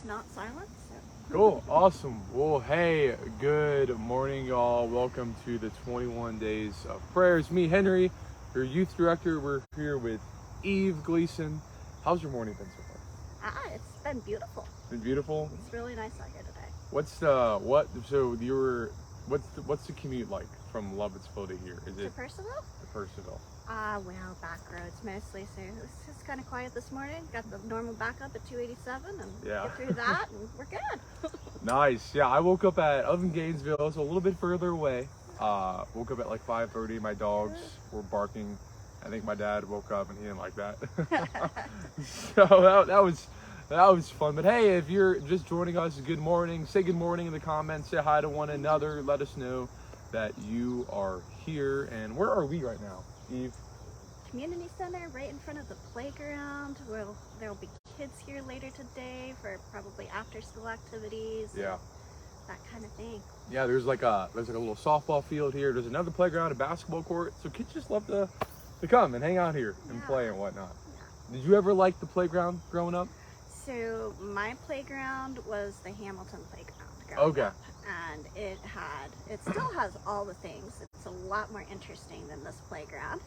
not silence. So. Cool, awesome. Well, hey, good morning, y'all. Welcome to the 21 Days of Prayers. Me, Henry, your youth director. We're here with Eve Gleason. How's your morning been so far? It's been beautiful. Been beautiful. It's really nice out here today. What's the commute like from Lovettsville to here? Is To it Percival? to Percival? Well, back roads mostly, so it's just kind of quiet this morning. Got the normal backup at 287 and get through that and we're good. Nice. Yeah, I woke up at up in Gainesville, so a little bit further away. Woke up at like 5:30. My dogs were barking. I think my dad woke up and he didn't like that. So that was fun. But hey, if you're just joining us, good morning. Say good morning in the comments. Say hi to one another. Let us know that you are here. And where are we right now, Eve? Community center right in front of the playground. There'll be kids here later today for probably after school activities. Yeah. That kind of thing. Yeah, there's like a little softball field here. There's another playground, a basketball court. So kids just love to come and hang out here and play and whatnot. Yeah. Did you ever like the playground growing up? So my playground was the Hamilton playground growing up, and it still has all the things. It's a lot more interesting than this playground.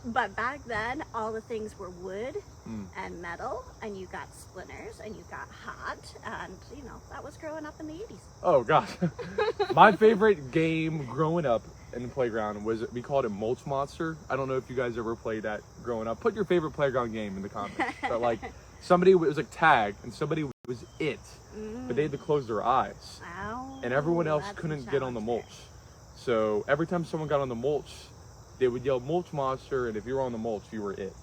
But back then, all the things were wood and metal, and you got splinters, and you got hot, and that was growing up in the 80s. Oh gosh, my favorite game growing up in the playground was, we called it Mulch Monster. I don't know if you guys ever played that growing up. Put your favorite playground game in the comments. But like, it was like tag, and somebody was it, but they had to close their eyes, and everyone else couldn't get on the mulch. So every time someone got on the mulch, they would yell Mulch Monster, and if you were on the mulch, you were it.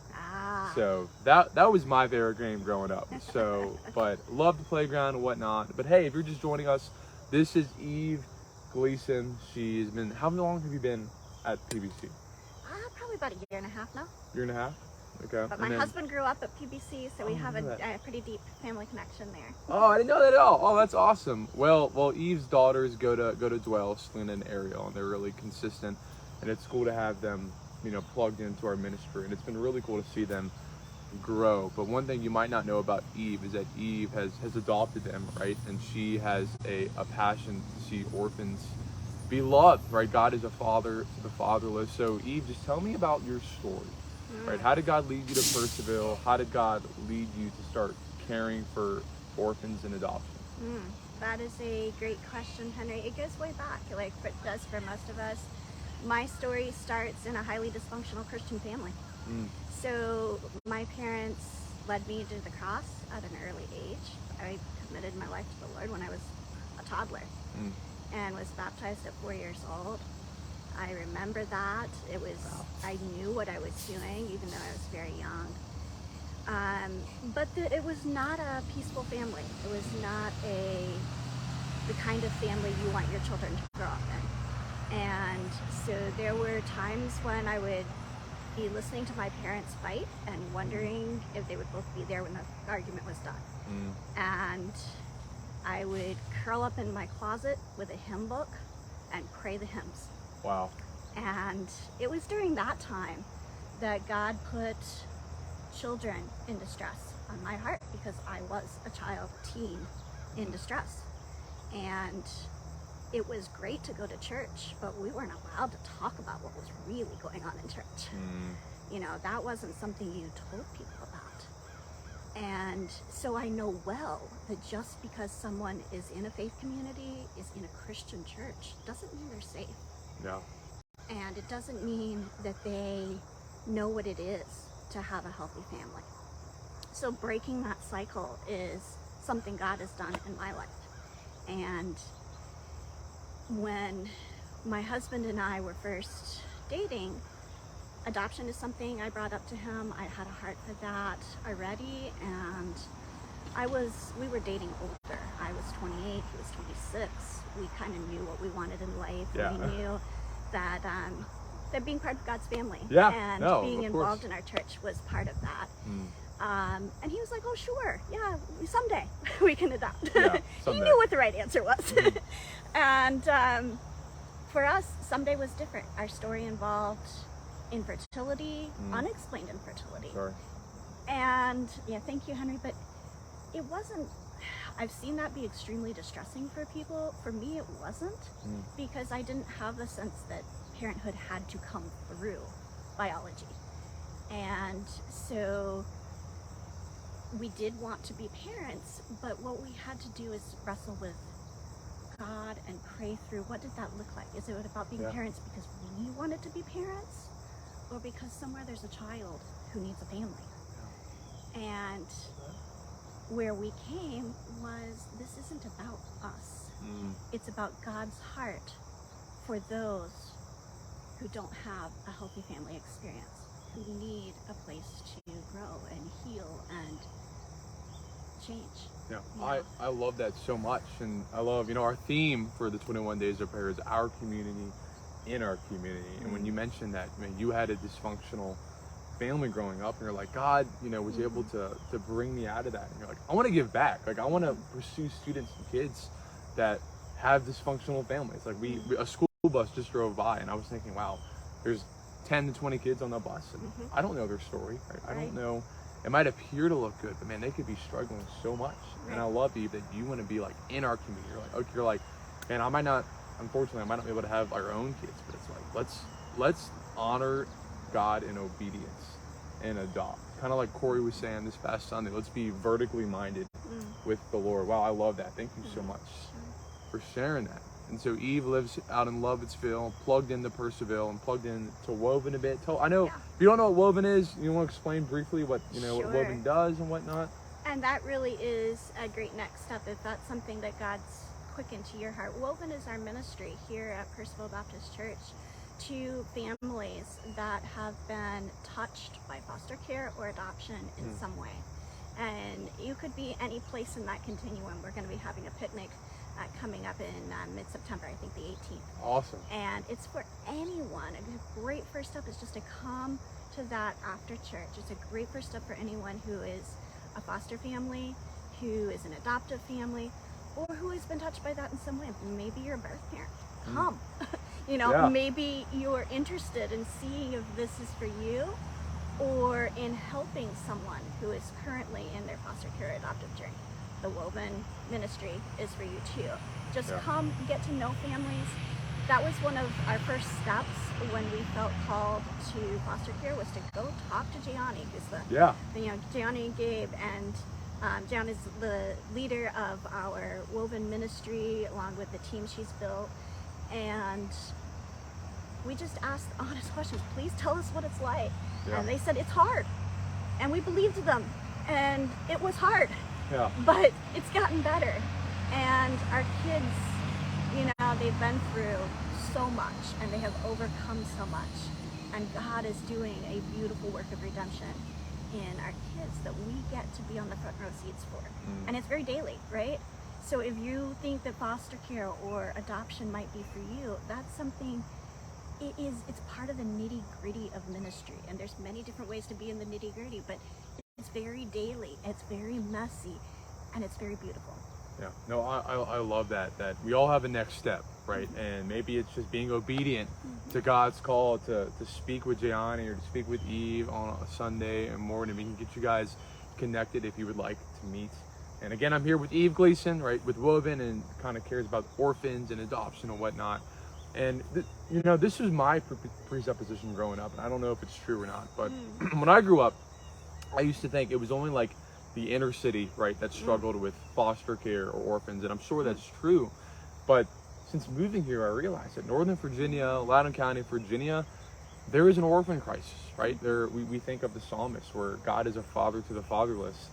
So that was my favorite game growing up. So, but love the playground and whatnot. But hey, if you're just joining us, this is Eve Gleason. She's been, how long have you been at PBC? Probably about a year and a half now. Year and a half? Okay. But my husband grew up at PBC, so we have a pretty deep family connection there. Oh, I didn't know that at all. Oh, that's awesome. Well, Eve's daughters go to Dwell, Selena and Ariel, and they're really consistent, and it's cool to have them, plugged into our ministry, and it's been really cool to see them grow. But one thing you might not know about Eve is that Eve has adopted them, right? And she has a passion to see orphans be loved, right? God is a father to the fatherless. So Eve, just tell me about your story. Right, how did God lead you to Percival? How did God lead you to start caring for orphans and adoption? That is a great question, Henry. It goes way back, like it does for most of us. My story starts in a highly dysfunctional Christian family. So my parents led me to the cross at an early age. I committed my life to the Lord when I was a toddler and was baptized at 4 years old. I remember that. I knew what I was doing, even though I was very young. But it was not a peaceful family. It was not the kind of family you want your children to grow up in. And so there were times when I would be listening to my parents fight and wondering if they would both be there when the argument was done. And I would curl up in my closet with a hymn book and pray the hymns. Wow. And it was during that time that God put children in distress on my heart, because I was a teen in distress. And it was great to go to church, but we weren't allowed to talk about what was really going on in church. That wasn't something you told people about. And so I know well that just because someone is in a faith community, is in a Christian church, doesn't mean they're safe. No. And it doesn't mean that they know what it is to have a healthy family. So breaking that cycle is something God has done in my life. And when my husband and I were first dating, adoption is something I brought up to him. I had a heart for that already, and we were dating older. I was 28, he was 26. We kind of knew what we wanted in life. Yeah. We knew that being part of God's family and being involved in our church was part of that. And he was like, oh, sure, yeah, someday we can adopt. Yeah, he knew what the right answer was. And for us, someday was different. Our story involved infertility, unexplained infertility. Sorry. And yeah, thank you, Henry. But it wasn't, I've seen that be extremely distressing for people. For me, it wasn't, because I didn't have the sense that parenthood had to come through biology. And so we did want to be parents, but what we had to do is wrestle with God and pray through, what did that look like? Is it about being parents because we wanted to be parents, or because somewhere there's a child who needs a family? And where we came was, this isn't about us. It's about God's heart for those who don't have a healthy family experience, who need a place to grow and heal and change. Yeah, I love that so much. And I love, our theme for the 21 Days of Prayer is our community in our community. And when you mentioned that, you had a dysfunctional family growing up, and you're like, God, was able to bring me out of that. And you're like, I want to give back. Like, I want to pursue students and kids that have dysfunctional families. Like, a school bus just drove by, and I was thinking, wow, there's 10 to 20 kids on the bus, and I don't know their story. Right? I don't know. It might appear to look good, but man, they could be struggling so much. And I love, Eve, that you want to be like in our community. You're like, man, unfortunately, I might not be able to have our own kids, but it's like, let's honor God in obedience and adopt. Kind of like Corey was saying this past Sunday, let's be vertically minded with the Lord. Wow, I love that. Thank you so much for sharing that. And so Eve lives out in Lovettsville, plugged into Percival, and plugged into Woven a bit. I know if you don't know what Woven is, you want to explain briefly what what Woven does and whatnot? And that really is a great next step, if that's something that God's quickened to your heart. Woven is our ministry here at Percival Baptist Church to families that have been touched by foster care or adoption in some way. And you could be any place in that continuum. We're going to be having a picnic coming up in mid-September, I think the 18th. Awesome. And it's for anyone. A great first step is just to come to that after church. It's a great first step for anyone who is a foster family, who is an adoptive family, or who has been touched by that in some way. Maybe you're a birth parent. Come. Maybe you're interested in seeing if this is for you, or in helping someone who is currently in their foster care adoptive journey. The Woven ministry is for you too. Just come, get to know families. That was one of our first steps when we felt called to foster care, was to go talk to Gianni, who's Gianni and Gabe, and Gianni is the leader of our Woven ministry, along with the team she's built. And we just asked honest questions. Please tell us what it's like. And they said it's hard. And we believed them. And it was hard. But it's gotten better. And our kids, they've been through so much, and they have overcome so much. And God is doing a beautiful work of redemption in our kids that we get to be on the front row seats for. And it's very daily, right? So if you think that foster care or adoption might be for you, that's something, it's part of the nitty-gritty of ministry. And there's many different ways to be in the nitty-gritty, but it's very daily, it's very messy, and it's very beautiful. Yeah, no, I love that we all have a next step, right? And maybe it's just being obedient to God's call to speak with Gianni or to speak with Eve on a Sunday morning. We can get you guys connected if you would like to meet. And again, I'm here with Eve Gleason, right, with Woven, and kind of cares about orphans and adoption and whatnot. And this was my presupposition growing up, and I don't know if it's true or not, but when I grew up, I used to think it was only like the inner city, right, that struggled with foster care or orphans, and I'm sure that's true. But since moving here, I realized that Northern Virginia, Loudoun County, Virginia, there is an orphan crisis, right? We think of the psalmist, where God is a father to the fatherless,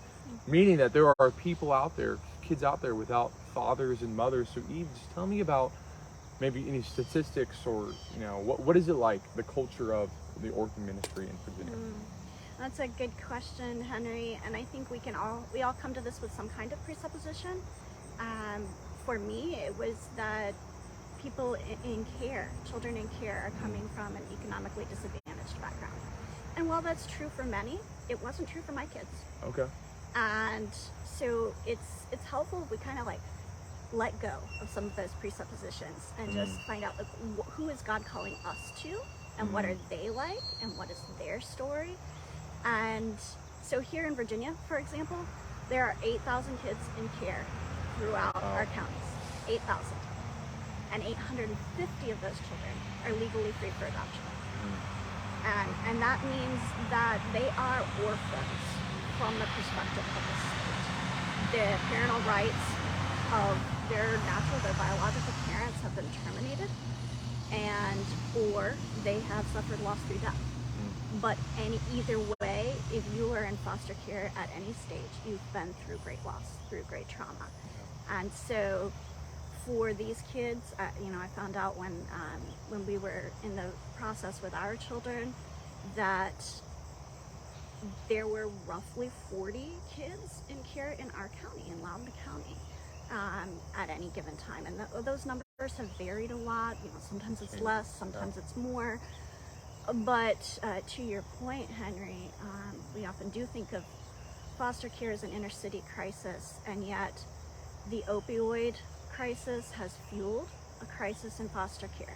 meaning that there are people out there, kids out there without fathers and mothers. So Eve, just tell me about maybe any statistics, or what is it like, the culture of the orphan ministry in Virginia? That's a good question, Henry, and I think we all come to this with some kind of presupposition. For me, it was that people in care, children in care, are coming from an economically disadvantaged background. And while that's true for many, it wasn't true for my kids. Okay. And so it's helpful if we kind of like let go of some of those presuppositions and just find out, like, who is God calling us to, and what are they like, and what is their story. And so here in Virginia, for example, There are 8,000 kids in care throughout our counties. 8,000. And 850 of those children are legally free for adoption. And that means that they are orphans from the perspective of the state. The parental rights of their biological parents have been terminated, or they have suffered loss through death. But either way, if you are in foster care at any stage, you've been through great loss, through great trauma. And so for these kids, I found out when we were in the process with our children that there were roughly 40 kids in care in our county, in Lough County, at any given time. And those numbers have varied a lot. Sometimes it's less, sometimes it's more. But to your point, Henry, we often do think of foster care as an inner city crisis, and yet the opioid crisis has fueled a crisis in foster care.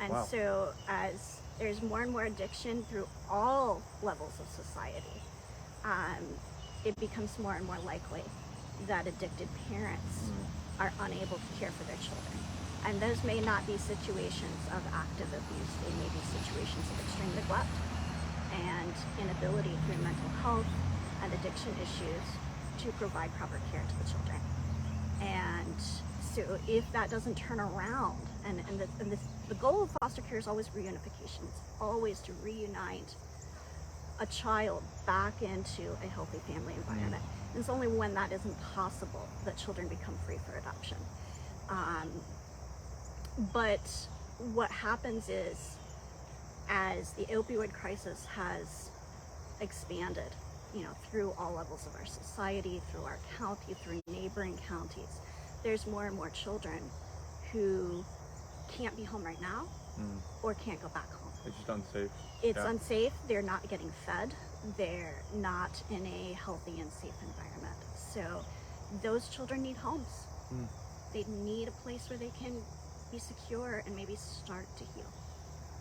And so as there's more and more addiction through all levels of society, it becomes more and more likely that addicted parents are unable to care for their children. And those may not be situations of active abuse, they may be situations of extreme neglect and inability through mental health and addiction issues to provide proper care to the children. And so if that doesn't turn around, and the goal of foster care is always reunification, it's always to reunite a child back into a healthy family environment. And it's only when that isn't possible that children become free for adoption. But what happens is, as the opioid crisis has expanded, through all levels of our society, through our county, through neighboring counties, there's more and more children who can't be home right now or can't go back home. It's just unsafe. It's unsafe. They're not getting fed. They're not in a healthy and safe environment. So those children need homes. They need a place where they can be secure and maybe start to heal.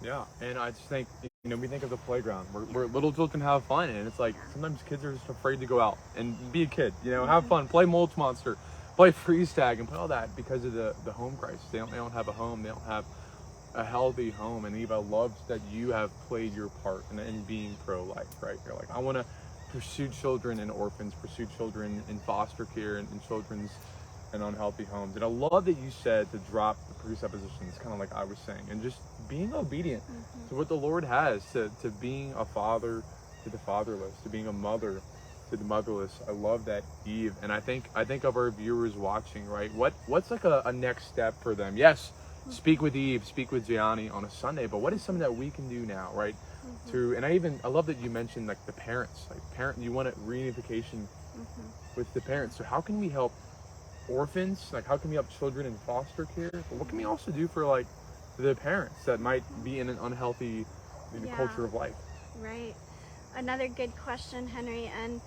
Yeah, and I just think, we think of the playground where little children have fun, and it's like sometimes kids are just afraid to go out and be a kid, have fun, play mulch monster, play freeze tag, and play all that because of the home crisis. They don't have a home, they don't have a healthy home. And Eve, I love that you have played your part in being pro-life, right? You're like, I want to pursue children in orphans, pursue children in foster care and children's and unhealthy homes. And I love that you said to drop the presuppositions, kind of like I was saying, and just being obedient to what the Lord has, to being a father to the fatherless, to being a mother to the motherless. I love that, Eve. And I think of our viewers watching, right? What's like a next step for them? Yes, speak with Eve, speak with Gianni on a Sunday, but what is something that we can do now, right? And I love that you mentioned like the parents, you want a reunification with the parents. So how can we help orphans? Like, how can we help children in foster care? But what can we also do for like the parents that might be in an unhealthy culture of life? Right. Another good question, Henry. And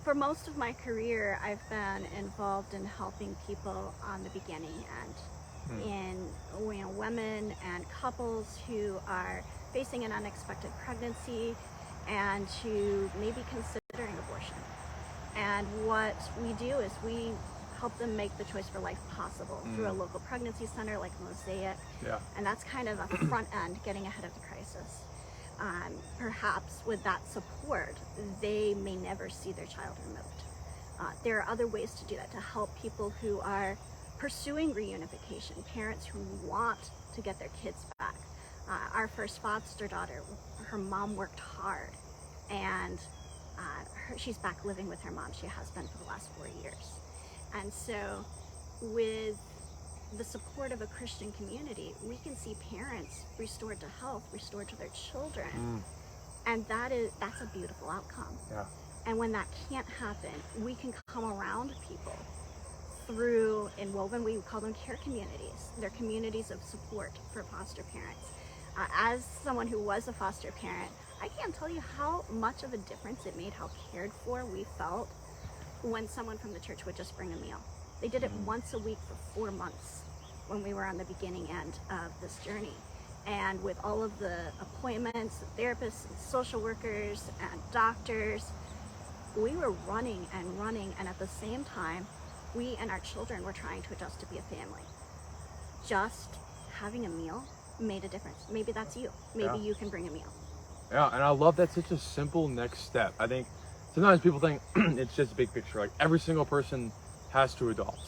for most of my career, I've been involved in helping people on the beginning end, in women and couples who are facing an unexpected pregnancy and who may be considering abortion. And what we do is we help them make the choice for life possible through a local pregnancy center like Mosaic. And that's kind of a front end, getting ahead of the crisis. Perhaps with that support, they may never see their child removed. There are other ways to do that, to help people who are pursuing reunification, parents who want to get their kids back. Our first foster daughter, her mom worked hard, and she's back living with her mom. She has been for the last 4 years. And so with the support of a Christian community, we can see parents restored to health, restored to their children. And that's a beautiful outcome. And when that can't happen, we can come around people through, we call them care communities. They're communities of support for foster parents. As someone who was a foster parent, I can't tell you how much of a difference it made, how cared for we felt when someone from the church would just bring a meal. They did it once a week for 4 months when we were on the beginning end of this journey. And with all of the appointments, therapists, and social workers, and doctors, we were running and running, and at the same time, we and our children were trying to adjust to be a family. Just having a meal made a difference. Maybe that's you. Maybe you can bring a meal. Yeah, and I love that's such a simple next step. I think sometimes people think it's just big picture. Like every single person has to adopt,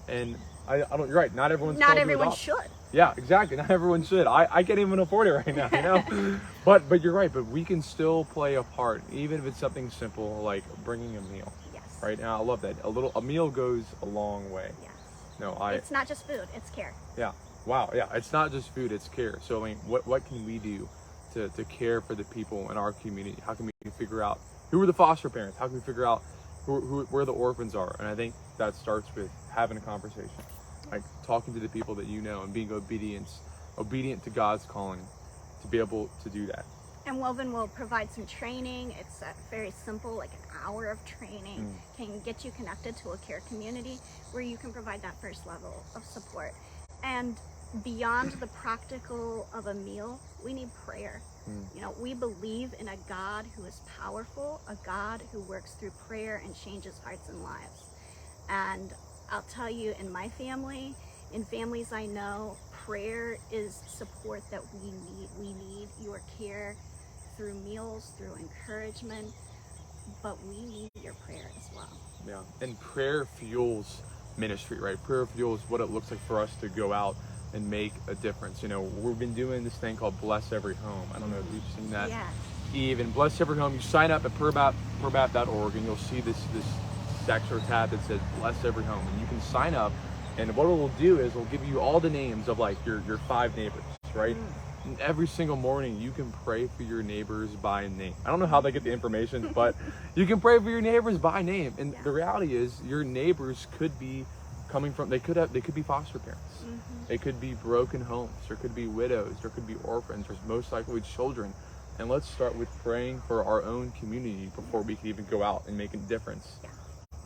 and I don't. You're right. Not everyone's. Not everyone should. Yeah, exactly. Not everyone should. I can't even afford it right now, you know. But you're right. But we can still play a part, even if it's something simple like bringing a meal. Yes. Right now, I love that. A meal goes a long way. Yes. No, It's not just food; it's care. Yeah. Wow. Yeah. It's not just food; it's care. So I mean, what can we do to care for the people in our community? How can we figure out who are the foster parents? How can we figure out where the orphans are? And I think that starts with having a conversation, like talking to the people that you know and being obedient to God's calling to be able to do that. And Woven will provide some training. It's very simple, like an hour of training can get you connected to a care community where you can provide that first level of support. And beyond the practical of a meal, we need prayer. You know, we believe in a God who is powerful, a God who works through prayer and changes hearts and lives. And I'll tell you, in my family, in families I know, prayer is support that we need. We need your care through meals, through encouragement, but we need your prayer as well. Yeah, and prayer fuels ministry, right? Prayer fuels what it looks like for us to go out and make a difference. You know, we've been doing this thing called Bless Every Home. I don't know if you've seen that. Yes. Eve, and Bless Every Home, you sign up at purbap.org and you'll see this section or tab that says Bless Every Home, and you can sign up, and what it will do is it'll give you all the names of like your 5 neighbors, right? And every single morning you can pray for your neighbors by name. I don't know how they get the information, but you can pray for your neighbors by name. And the reality is your neighbors could be coming from, they could be foster parents. They could be broken homes, there could be widows, there could be orphans, there's most likely children. And let's start with praying for our own community before we can even go out and make a difference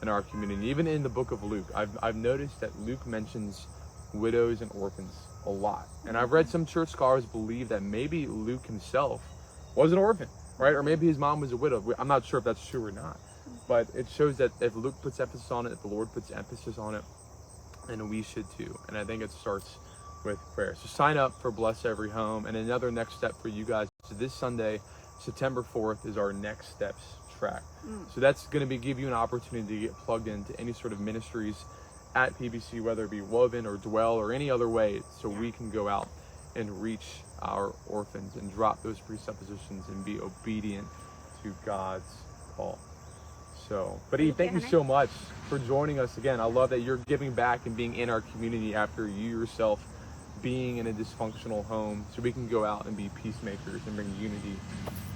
in our community. Even in the book of Luke, I've noticed that Luke mentions widows and orphans a lot. And I've read some church scholars believe that maybe Luke himself was an orphan, right? Or maybe his mom was a widow. I'm not sure if that's true or not. But it shows that if Luke puts emphasis on it, if the Lord puts emphasis on it, then we should too. And I think it starts with prayer. So sign up for Bless Every Home. And another next step for you guys, so this Sunday, September 4th, is our Next Steps track. So that's going to give you an opportunity to get plugged into any sort of ministries at PBC, whether it be Woven or Dwell or any other way, so we can go out and reach our orphans and drop those presuppositions and be obedient to God's call. So, but Eve, thank you so much for joining us again. I love that you're giving back and being in our community after you yourself being in a dysfunctional home, so we can go out and be peacemakers and bring unity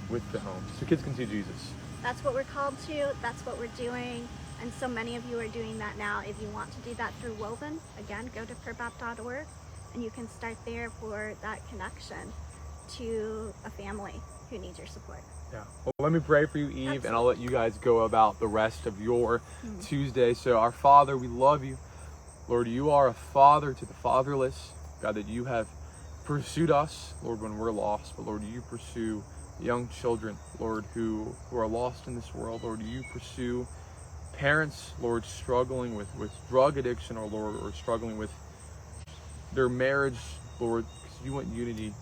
with the home, so kids can see Jesus. That's what we're called to. That's what we're doing. And so many of you are doing that now. If you want to do that through Woven, again, go to purbap.org and you can start there for that connection to a family who needs your support. Yeah. Well, let me pray for you, Eve, Absolutely. and I'll let you guys go about the rest of your Tuesday. So our Father, we love you. Lord, you are a father to the fatherless. God, that you have pursued us, Lord, when we're lost. But Lord, you pursue young children, Lord, who are lost in this world. Lord, you pursue parents, Lord, struggling with drug addiction, or Lord, or struggling with their marriage, Lord, because you want unity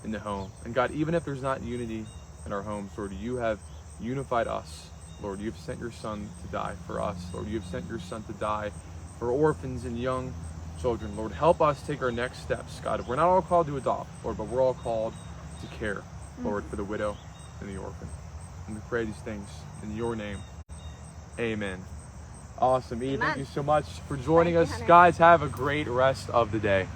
in the home. And God, even if there's not unity in our homes, Lord, you have unified us. Lord, you've sent your Son to die for us. Lord, you've sent your Son to die for orphans and young children. Lord, help us take our next steps. God, we're not all called to adopt, Lord, but we're all called to care, Lord, for the widow and the orphan. And we pray these things in your name. Amen. Awesome. Eve, thank you so much for joining us. Guys, have a great rest of the day.